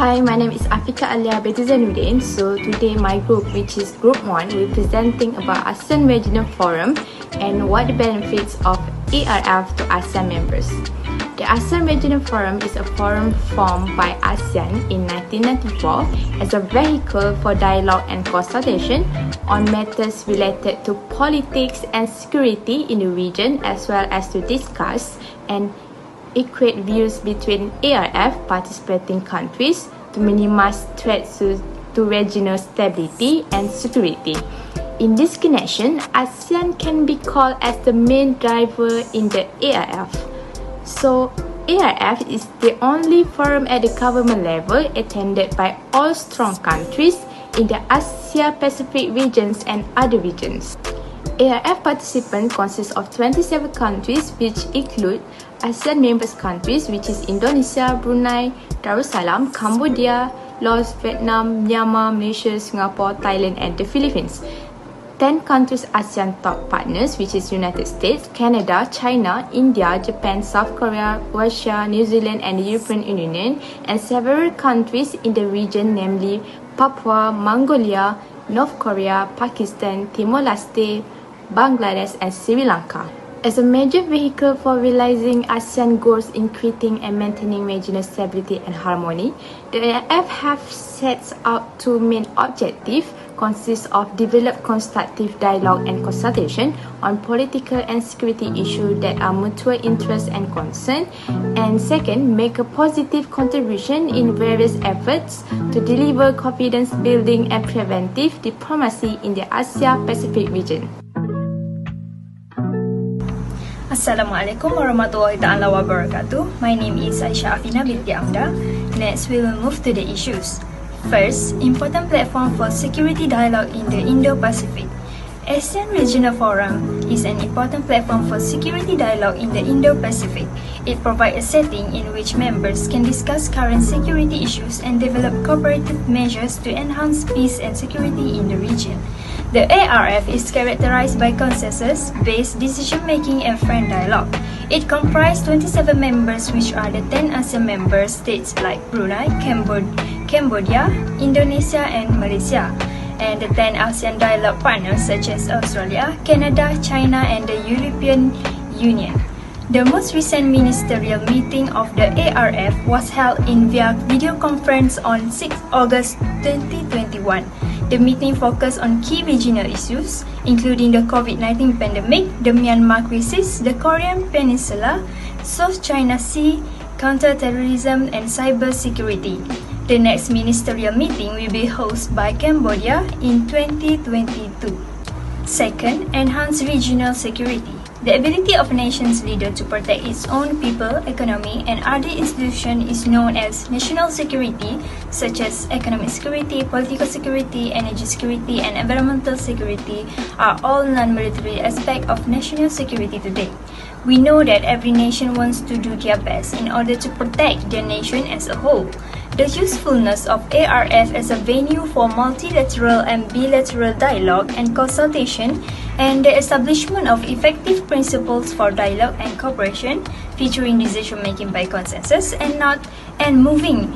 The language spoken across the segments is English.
Hi, my name is Afika Alia Betuzanudin. So today my group, which is Group 1, will be presenting about ASEAN Regional Forum and what the benefits of ARF to ASEAN members. The ASEAN Regional Forum is a forum formed by ASEAN in 1994 as a vehicle for dialogue and consultation on matters related to politics and security in the region, as well as to discuss and equate views between ARF participating countries to minimize threats to regional stability and security. In this connection, ASEAN can be called as the main driver in the ARF. So, ARF is the only forum at the government level attended by all strong countries in the Asia-Pacific regions and other regions. ARF participants consist of 27 countries, which include ASEAN members countries, which is Indonesia, Brunei, Darussalam, Cambodia, Laos, Vietnam, Myanmar, Malaysia, Singapore, Thailand, and the Philippines. 10 countries ASEAN top partners, which is United States, Canada, China, India, Japan, South Korea, Russia, New Zealand, and the European Union, and several countries in the region, namely Papua, Mongolia, North Korea, Pakistan, Timor-Leste, Bangladesh, and Sri Lanka. As a major vehicle for realizing ASEAN goals in creating and maintaining regional stability and harmony, the ARF have set out two main objectives, consist of develop constructive dialogue and consultation on political and security issues that are mutual interest and concern, and second, make a positive contribution in various efforts to deliver confidence building and preventive diplomacy in the Asia-Pacific region. Assalamualaikum warahmatullahi ta'ala wabarakatuh. My name is Aisyah Afina binti Amda. Next, we will move to the issues. First, important platform for security dialogue in the Indo-Pacific. ASEAN Regional Forum is an important platform for security dialogue in the Indo-Pacific. It provides a setting in which members can discuss current security issues and develop cooperative measures to enhance peace and security in the region. The ARF is characterized by consensus-based decision-making and frank dialogue. It comprises 27 members, which are the 10 ASEAN member states like Brunei, Cambodia, Indonesia, and Malaysia, and the 10 ASEAN dialogue partners such as Australia, Canada, China, and the European Union. The most recent ministerial meeting of the ARF was held in via video conference on 6 August 2021. The meeting focused on key regional issues, including the COVID-19 pandemic, the Myanmar crisis, the Korean Peninsula, South China Sea, counter-terrorism, and cyber-security. The next ministerial meeting will be hosted by Cambodia in 2022. Second, enhance regional security. The ability of a nation's leader to protect its own people, economy, and other institutions is known as national security, such as economic security, political security, energy security, and environmental security are all non-military aspects of national security today. We know that every nation wants to do their best in order to protect their nation as a whole. The usefulness of ARF as a venue for multilateral and bilateral dialogue and consultation, and the establishment of effective principles for dialogue and cooperation, featuring decision-making by consensus and moving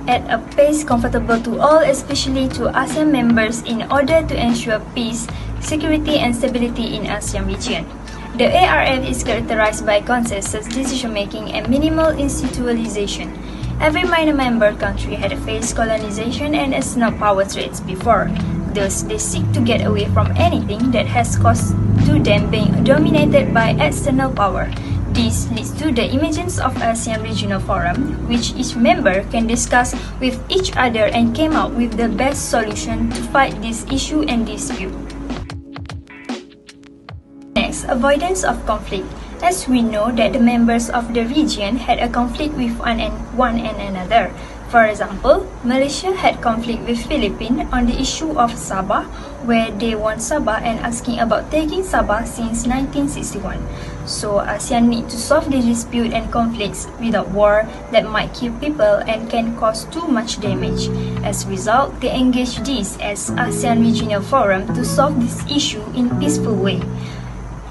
at a pace comfortable to all, especially to ASEAN members, in order to ensure peace, security, and stability in ASEAN region. The ARF is characterized by consensus decision-making and minimal institutionalization. Every minor member country had faced colonization and external power threats before. Thus, they seek to get away from anything that has caused to them being dominated by external power. This leads to the emergence of ASEAN Regional Forum, which each member can discuss with each other and came up with the best solution to fight this issue and dispute. Next, avoidance of conflict. As we know that the members of the region had a conflict with one and another. For example, Malaysia had conflict with Philippines on the issue of Sabah, where they want Sabah and asking about taking Sabah since 1961. So ASEAN need to solve the dispute and conflicts without war that might kill people and can cause too much damage. As a result, they engage this as ASEAN Regional Forum to solve this issue in peaceful way.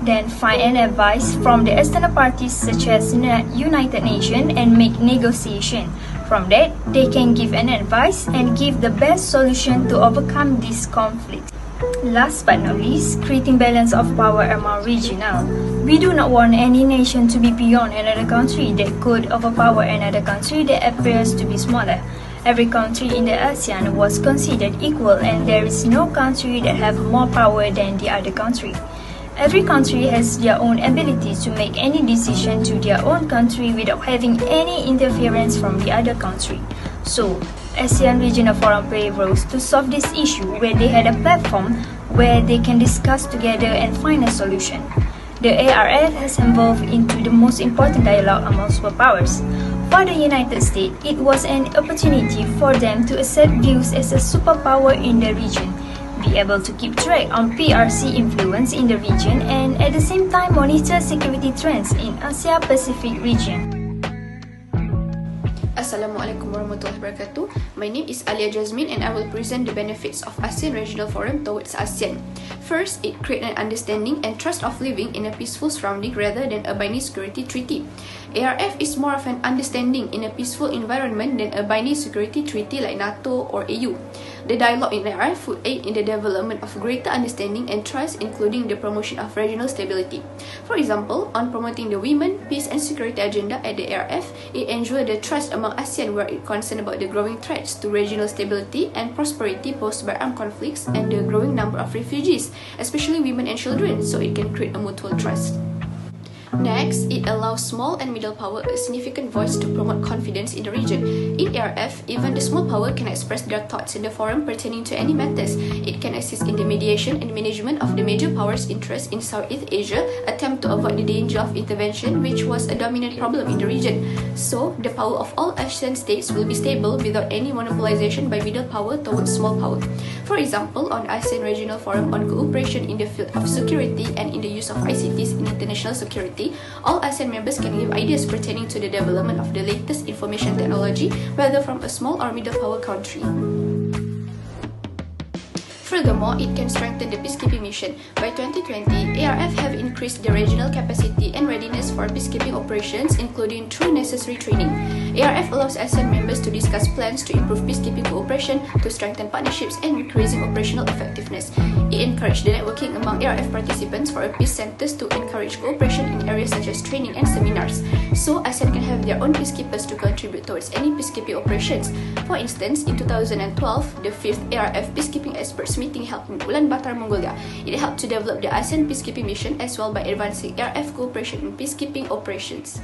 Then find an advice from the external parties such as United Nations and make negotiation. From that, they can give an advice and give the best solution to overcome this conflict. Last but not least, creating balance of power among regional. We do not want any nation to be beyond another country that could overpower another country that appears to be smaller. Every country in the ASEAN was considered equal, and there is no country that have more power than the other country. Every country has their own ability to make any decision to their own country without having any interference from the other country. So, ASEAN Regional Forum played roles to solve this issue, where they had a platform where they can discuss together and find a solution. The ARF has evolved into the most important dialogue among superpowers. For the United States, it was an opportunity for them to assert views as a superpower in the region, be able to keep track on PRC influence in the region, and at the same time monitor security trends in Asia-Pacific region. Assalamualaikum warahmatullahi wabarakatuh. My name is Alia Jasmine and I will present the benefits of ASEAN Regional Forum towards ASEAN. First, it creates an understanding and trust of living in a peaceful surrounding rather than a binary security treaty. ARF is more of an understanding in a peaceful environment than a binary security treaty like NATO or AU. The dialogue in ARF would aid in the development of greater understanding and trust, including the promotion of regional stability. For example, on promoting the women, peace and security agenda at the ARF, it ensured the trust among ASEAN where it concerned about the growing threats to regional stability and prosperity posed by armed conflicts and the growing number of refugees, especially women and children, so it can create a mutual trust. Next, it allows small and middle power a significant voice to promote confidence in the region. In ARF, even the small power can express their thoughts in the forum pertaining to any matters. It can assist in the mediation and management of the major powers' interests in Southeast Asia, attempt to avoid the danger of intervention, which was a dominant problem in the region. So, the power of all ASEAN states will be stable without any monopolization by middle power towards small power. For example, on ASEAN Regional Forum on cooperation in the field of security and in the use of ICTs in international security, all ASEAN members can give ideas pertaining to the development of the latest information technology, whether from a small or middle power country. Furthermore, it can strengthen the peacekeeping mission. By 2020, ARF have increased the regional capacity and readiness for peacekeeping operations, including through necessary training. ARF allows ASEAN members to discuss plans to improve peacekeeping cooperation, to strengthen partnerships, and increasing operational effectiveness. It encouraged the networking among ARF participants for peace centers to encourage cooperation in areas such as training and seminars, so ASEAN can have their own peacekeepers to contribute towards any peacekeeping operations. For instance, in 2012, the 5th ARF Peacekeeping Experts meeting held in Ulaanbaatar, Mongolia. It helped to develop the ASEAN peacekeeping mission as well by advancing ARF cooperation in peacekeeping operations.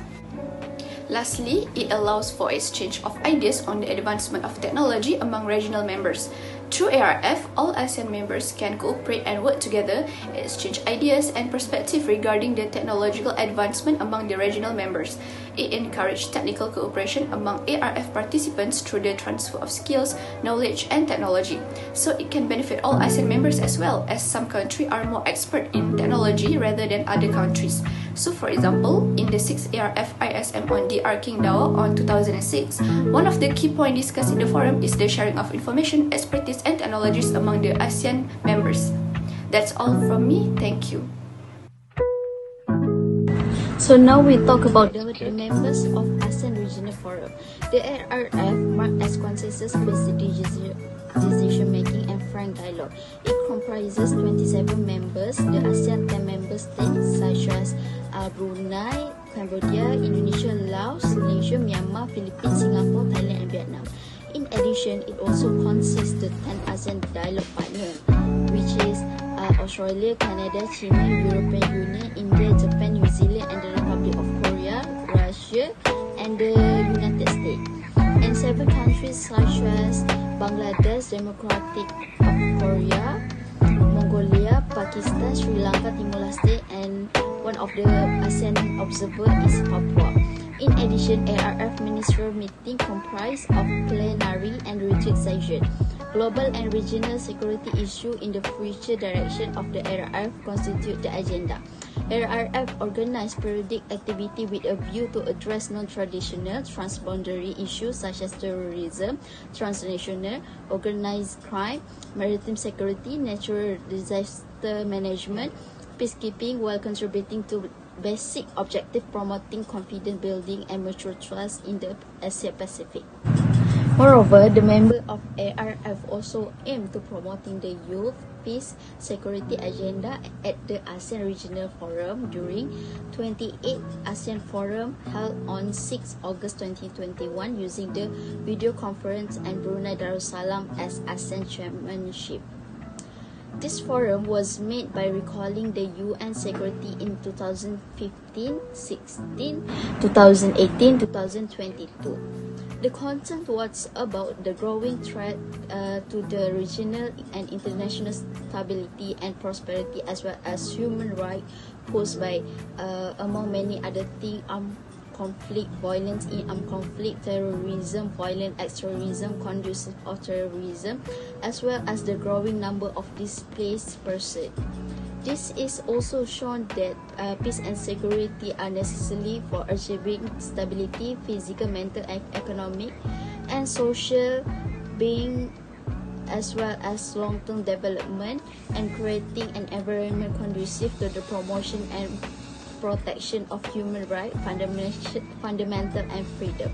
Lastly, it allows for exchange of ideas on the advancement of technology among regional members. Through ARF, all ASEAN members can cooperate and work together, exchange ideas and perspectives regarding the technological advancement among the regional members. It encourages technical cooperation among ARF participants through the transfer of skills, knowledge and technology. So it can benefit all ASEAN members as well, as some countries are more expert in technology rather than other countries. So for example, in the 6th ARF ISM on DR Qingdao on 2006, one of the key points discussed in the forum is the sharing of information, expertise and technologies among the ASEAN members. That's all from me. Thank you. So now we talk about the members of ASEAN Regional Forum. The ARF marked as consensus-based decision-making and frank dialogue. It comprises 27 members, the ASEAN 10 member states such as Brunei, Cambodia, Indonesia, Laos, Malaysia, Myanmar, Philippines, Singapore, Thailand and Vietnam. In addition, it also consists of 10 ASEAN dialogue partners, which is Australia, Canada, China, European Union, India, Japan, New Zealand and the Republic of Korea, Russia and the United States. And 7 countries such as Bangladesh, Democratic of Korea, Mongolia, Pakistan, Sri Lanka, Timor-Leste and one of the ASEAN observer is Papua. In addition, ARF ministerial meeting comprise of plenary and retreat session. Global and regional security issue in the future direction of the ARF constitute the agenda. ARF organize periodic activity with a view to address non-traditional transboundary issues such as terrorism, transnational, organized crime, maritime security, natural disaster management, peacekeeping while contributing to basic objective promoting confidence building and mutual trust in the Asia Pacific. Moreover, the members of ARF also aim to promoting the youth, peace, security agenda at the ASEAN Regional Forum during 28th ASEAN Forum held on 6 August 2021 using the video conference and Brunei Darussalam as ASEAN chairmanship. This forum was made by recalling the UN Security in 2015, 16, 2018, 2022. The content was about the growing threat to the regional and international stability and prosperity, as well as human rights posed by, among many other things, armed conflict, violence in armed conflict, terrorism, violent extremism, conducive of terrorism, as well as the growing number of displaced persons. This is also shown that peace and security are necessary for achieving stability, physical, mental, economic, and social being, as well as long-term development, and creating an environment conducive to the promotion and protection of human rights, fundamental and freedom.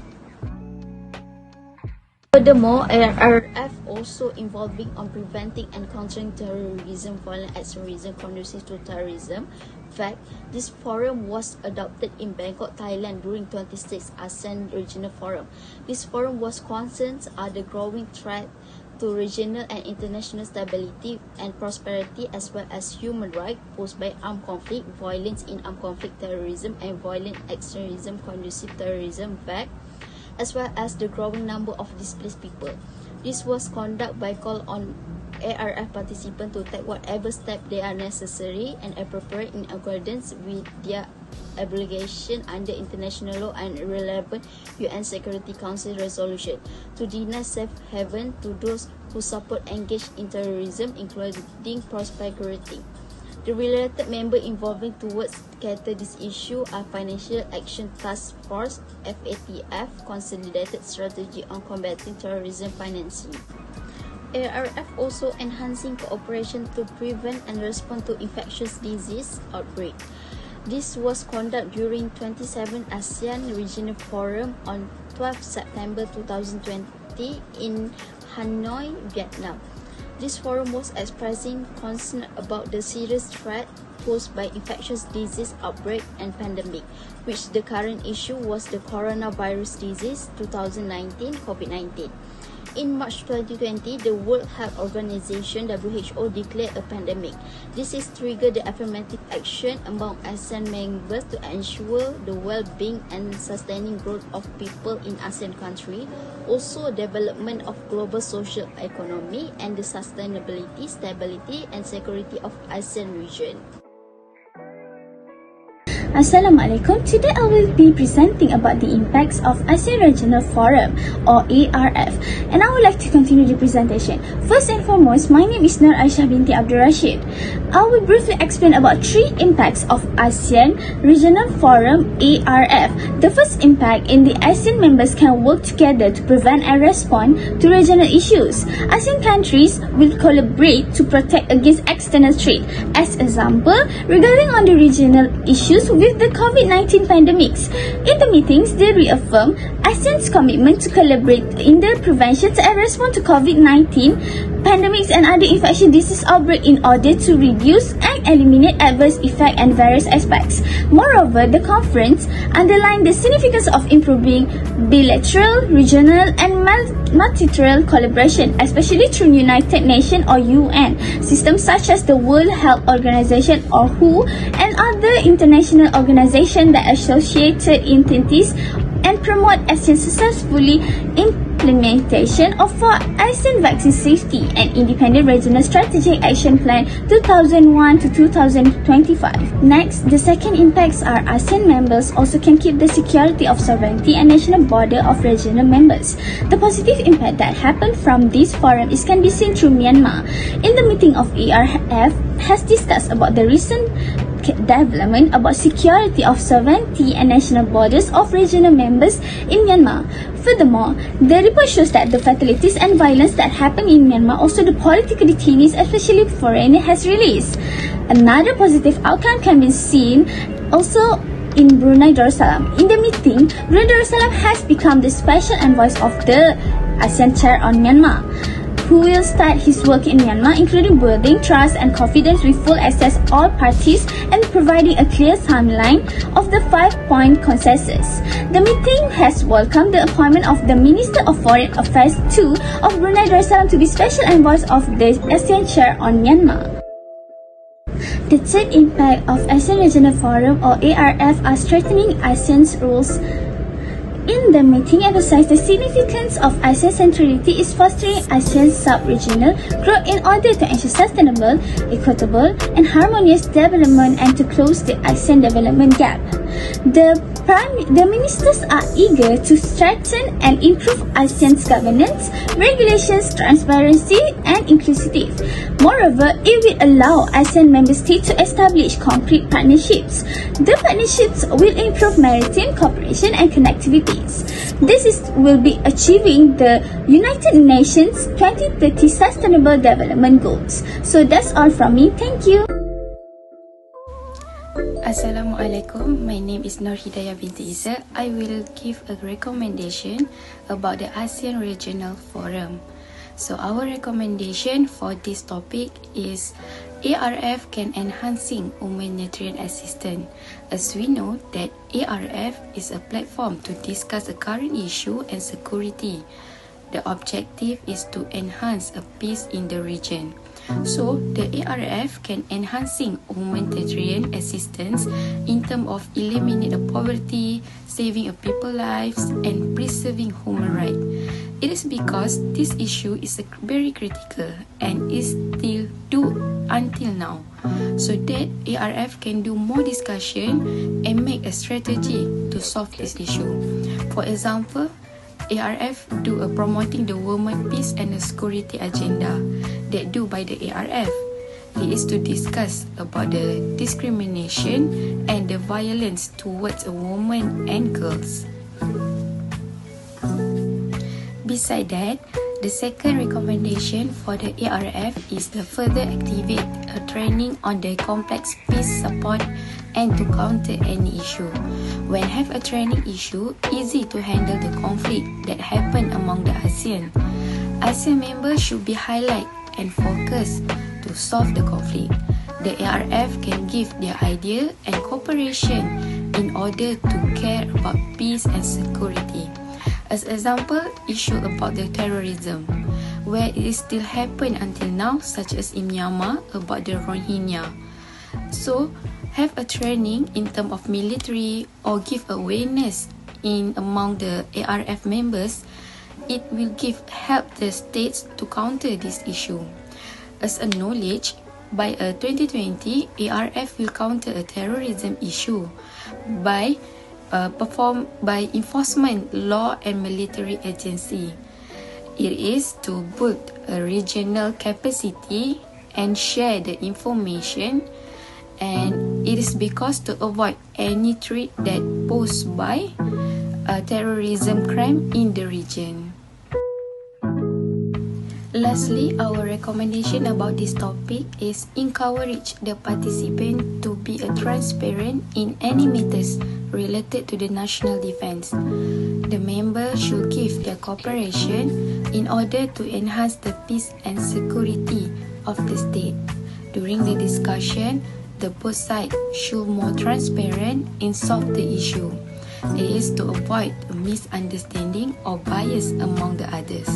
Furthermore, ARF also involving on preventing and countering terrorism, violent extremism, conducive to terrorism. In fact, this forum was adopted in Bangkok, Thailand during 26th ASEAN Regional Forum. This forum was concerned are the growing threat to regional and international stability and prosperity, as well as human rights posed by armed conflict, violence in armed conflict, terrorism, and violent extremism, conducive terrorism, fact, as well as the growing number of displaced people. This was conducted by call on ARF participants to take whatever steps they are necessary and appropriate in accordance with their obligation under international law and relevant UN Security Council resolution to deny safe haven to those who support engage in terrorism, including prosperity. The related members involving towards cater this issue are Financial Action Task Force (FATF), Consolidated Strategy on Combating Terrorism Financing. ARF also enhancing cooperation to prevent and respond to infectious disease outbreak. This was conducted during 27th ASEAN Regional Forum on 12 September 2020 in Hanoi, Vietnam. This forum was expressing concern about the serious threat posed by infectious disease outbreak and pandemic, which the current issue was the coronavirus disease 2019 COVID-19. In March 2020, the World Health Organization (WHO) declared a pandemic. This is triggered the affirmative action among ASEAN members to ensure the well-being and sustaining growth of people in ASEAN countries, also development of global social economy and the sustainability, stability and security of ASEAN region. Assalamualaikum. Today I will be presenting about the impacts of ASEAN Regional Forum or ARF, and I would like to continue the presentation. First and foremost, my name is Nur Aisyah binti Abdul Rashid. I will briefly explain about 3 impacts of ASEAN Regional Forum ARF. The first impact in the ASEAN members can work together to prevent and respond to regional issues. ASEAN countries will collaborate to protect against external threat. As example, regarding on the regional issues with the COVID-19 pandemics. In the meetings, they reaffirm ASEAN's commitment to collaborate in the prevention and response to COVID-19 pandemics and other infectious disease outbreak in order to reduce and eliminate adverse effects and various aspects. Moreover, the conference underlined the significance of improving bilateral, regional and multilateral collaboration, especially through United Nations or UN systems such as the World Health Organization or WHO and other international organizations that associated entities and promote ASEAN successfully implementation of ASEAN vaccine safety and independent regional strategic action plan 2001 to 2025. Next, the second impacts are ASEAN members also can keep the security of sovereignty and national border of regional members. The positive impact that happened from this forum can be seen through Myanmar. In the meeting of ARF has discussed about the recent development about security of sovereignty and national borders of regional members in Myanmar. Furthermore, the report shows that the fatalities and violence that happen in Myanmar, also the political detainees, especially foreigners, has released. Another positive outcome can be seen also in Brunei Darussalam. In the meeting, Brunei Darussalam has become the special envoy of the ASEAN Chair on Myanmar, who will start his work in Myanmar, including building trust and confidence with full access all parties and providing a clear timeline of the 5-point consensus. The meeting has welcomed the appointment of the Minister of Foreign Affairs II of Brunei Darussalam to be special envoy of the ASEAN Chair on Myanmar. The third impact of ASEAN Regional Forum or ARF are strengthening ASEAN's roles. In the meeting emphasized the significance of ASEAN centrality is fostering ASEAN's sub-regional growth in order to ensure sustainable, equitable, and harmonious development and to close the ASEAN development gap. The ministers are eager to strengthen and improve ASEAN's governance, regulations, transparency, and inclusivity. Moreover, it will allow ASEAN member states to establish concrete partnerships. The partnerships will improve maritime cooperation and connectivities. Will be achieving the United Nations 2030 Sustainable Development Goals. So that's all from me. Thank you. Assalamualaikum, my name is Nur Hidayah binti Izzat. I will give a recommendation about the ASEAN Regional Forum. So our recommendation for this topic is ARF can enhancing humanitarian assistance. As we know that ARF is a platform to discuss the current issue and security. The objective is to enhance a peace in the region. So, the ARF can enhancing humanitarian assistance in terms of eliminating poverty, saving a people's lives, and preserving human rights. It is because this issue is very critical and is still due until now. So that ARF can do more discussion and make a strategy to solve this issue. For example, ARF do a promoting the women peace and the security agenda that do by the ARF. It is to discuss about the discrimination and the violence towards a woman and girls. Beside that, the second recommendation for the ARF is to further activate a training on the complex peace support and to counter any issue. When have a training issue, easy to handle the conflict that happen among the ASEAN. ASEAN members should be highlight and focus to solve the conflict. The ARF can give their idea and cooperation in order to care about peace and security. As example, issue about the terrorism, where it still happen until now, such as in Myanmar about the Rohingya. So, have a training in terms of military or give awareness in among the ARF members. It will help the states to counter this issue. As a knowledge, by 2020, ARF will counter a terrorism issue by enforcement law and military agency. It is to build a regional capacity and share the information, and it is because to avoid any threat that posed by a terrorism crime in the region. Lastly, our recommendation about this topic is encourage the participant to be transparent in any matters related to the national defense. The members should give their cooperation in order to enhance the peace and security of the state. During the discussion, the both sides should more transparent and solve the issue. It is to avoid a misunderstanding or bias among the others.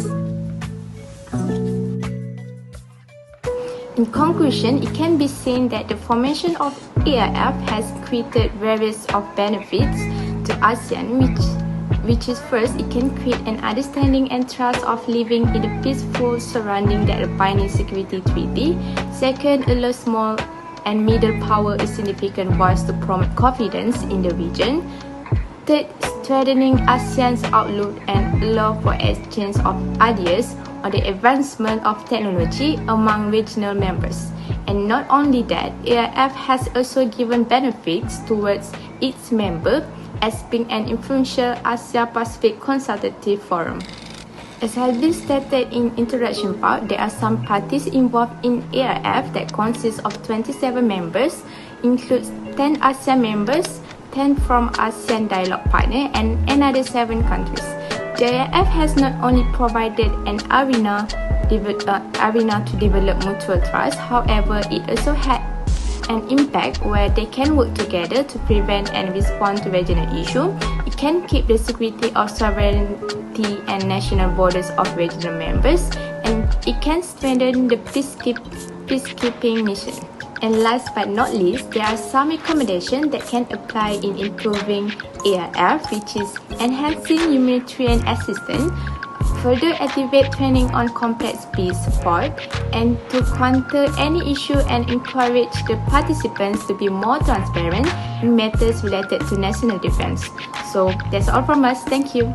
In conclusion, it can be seen that the formation of ARF has created various of benefits to ASEAN, which is first, it can create an understanding and trust of living in a peaceful surrounding that a binding security treaty. Second, allows small and middle power a significant voice to promote confidence in the region. Third, strengthening ASEAN's outlook and allow for exchange of ideas on the advancement of technology among regional members. And not only that, ARF has also given benefits towards its member as being an influential Asia-Pacific consultative forum. As has been stated in introduction part, there are some parties involved in ARF that consists of 27 members, includes 10 ASEAN members, 10 from ASEAN Dialogue Partner, and another 7 countries. The ARF has not only provided an arena to develop mutual trust, however, it also had an impact where they can work together to prevent and respond to regional issues. It can keep the security of sovereignty and national borders of regional members, and it can strengthen the peacekeeping mission. And last but not least, there are some recommendations that can apply in improving ARF, which is enhancing humanitarian assistance, further activate training on complex peace support, and to counter any issue and encourage the participants to be more transparent in matters related to national defense. So that's all from us. Thank you.